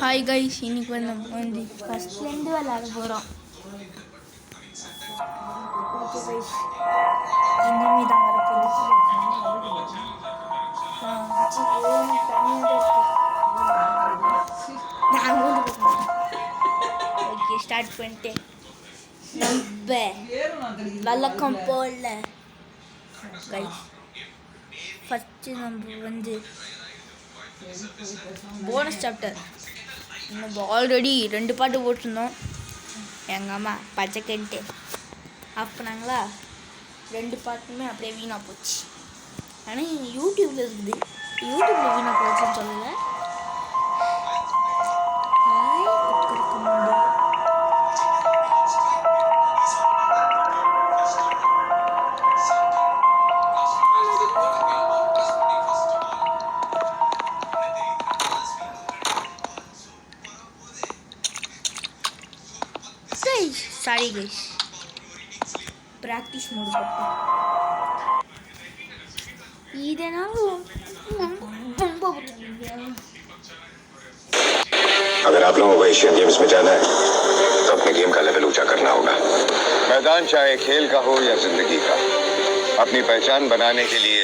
Hi guys, இன்னைக்கு வந்து ஃபஸ்ட்லேருந்து விளையாட போகிறோம். ஓகே கைஸ், இனிமே தான் வரப்போகுது. ஓகே, ஸ்டார்ட் பண்ணிட்டேன். நம்ம வழக்கம் போல கைஸ், ஃபஸ்ட்டு நம்ம வந்து போனஸ் சாப்டர். நம்ம ஆல்ரெடி 2 பாட்டு போட்டிருந்தோம். எங்கள் அம்மா பச்சைக்கன்ட்டு ஆஃப் பண்ணாங்களா, 2 பாட்டுமே அப்படியே வீணாக போச்சு. ஆனால் யூடியூப்பில் இருக்குது, யூடியூப்பில் வீணாக போச்சுன்னு சொல்லலை. சாரி கைஸ், ப்ராக்டிஸ் மோடு போட்டேன். இதனால் ரொம்ப अगर आप लोगों को एशियन गेम्स में जाना है तो अपने गेम का लेवल ऊंचा करना होगा। मैदान चाहे खेल का हो या जिंदगी का, अपनी पहचान बनाने के लिए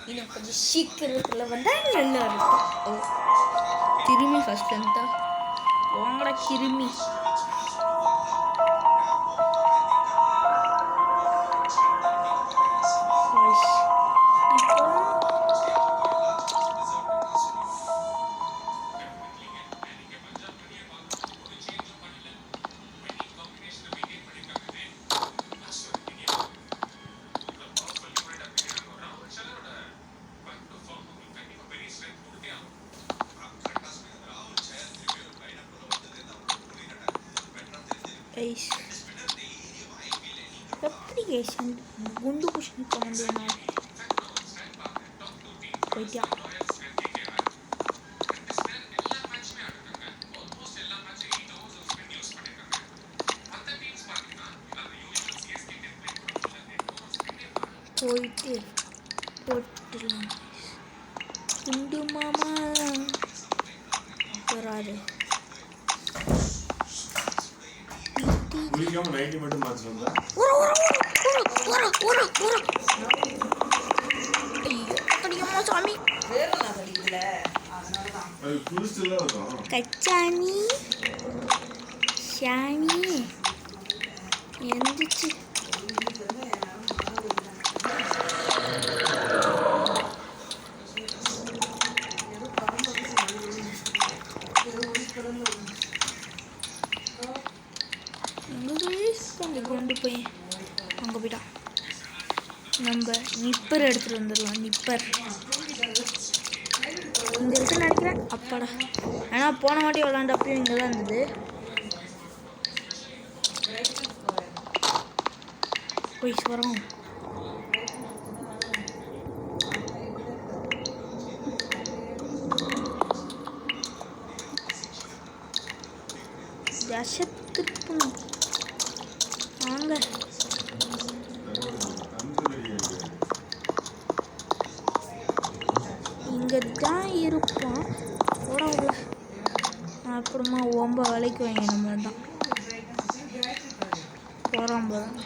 இன்னும் கொஞ்சம் சீக்கிரத்தில் வந்தால் நல்லா இருக்கும். கிருமி ஃபஸ்ட் இருந்தா வாங்கடா கிருமி. அப்ளிகேஷன் குண்டு குஷன் வந்து போயிட்டியா. போயிட்டு போட்டுலாம் குண்டு மாமா வராது. குளிக்காம நைட்டி மட்டும் மாத்தி வந்தா சாமி கச்சாணி ஷானி எந்திரிச்சு கொண்டு போய் அங்கே போயிட்டான். நம்ம நிப்பர் எடுத்துகிட்டு வந்துடலாம். நிப்பர் இந்த இடத்துல நினைக்கிறேன். அப்பாடா, ஆனால் போன வாட்டி விளாண்டப்பையும் இங்கே தான் இருந்தது. போய் வரோம். தசத்திருப்பம் வாங்க. இங்கே தான் இருப்போம். உடம்புல அப்புறமா ரொம்ப வேலைக்கு வாங்க நம்ம தான் போகிறோம் போகிறோம்.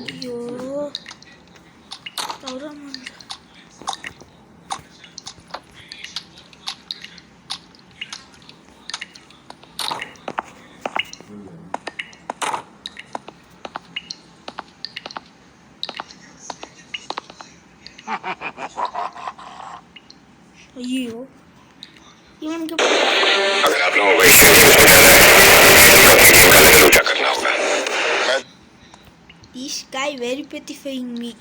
ஐயோ ஐயோ இவனுக்கு अगर आप लोगों को ऊंचा करना होगा. This guy very petrifying me.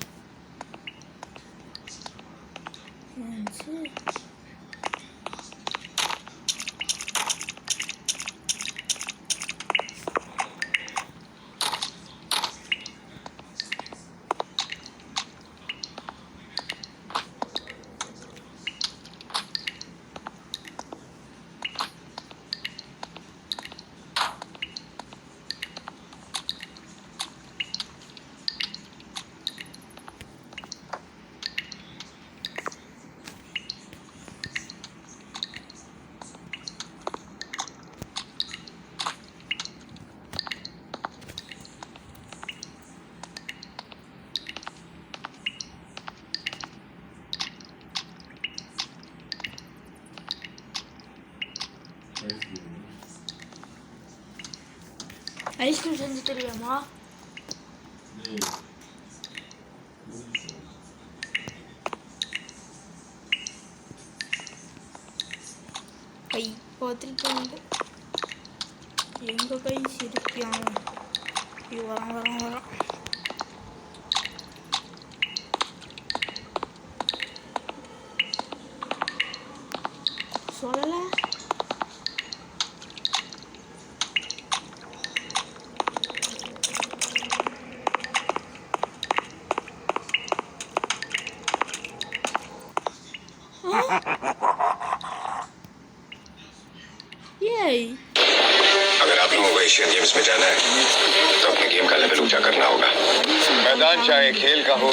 Ice cream செஞ்சு தெரியாமா? கை பார்த்துருக்கேன். எங்க கை சிரிக்காம வரான். சொல்லல. अगर आप लोगों को एशियन गेम्स में जाना है तो अपने गेम का लेवल ऊंचा करना होगा। मैदान चाहे खेल का हो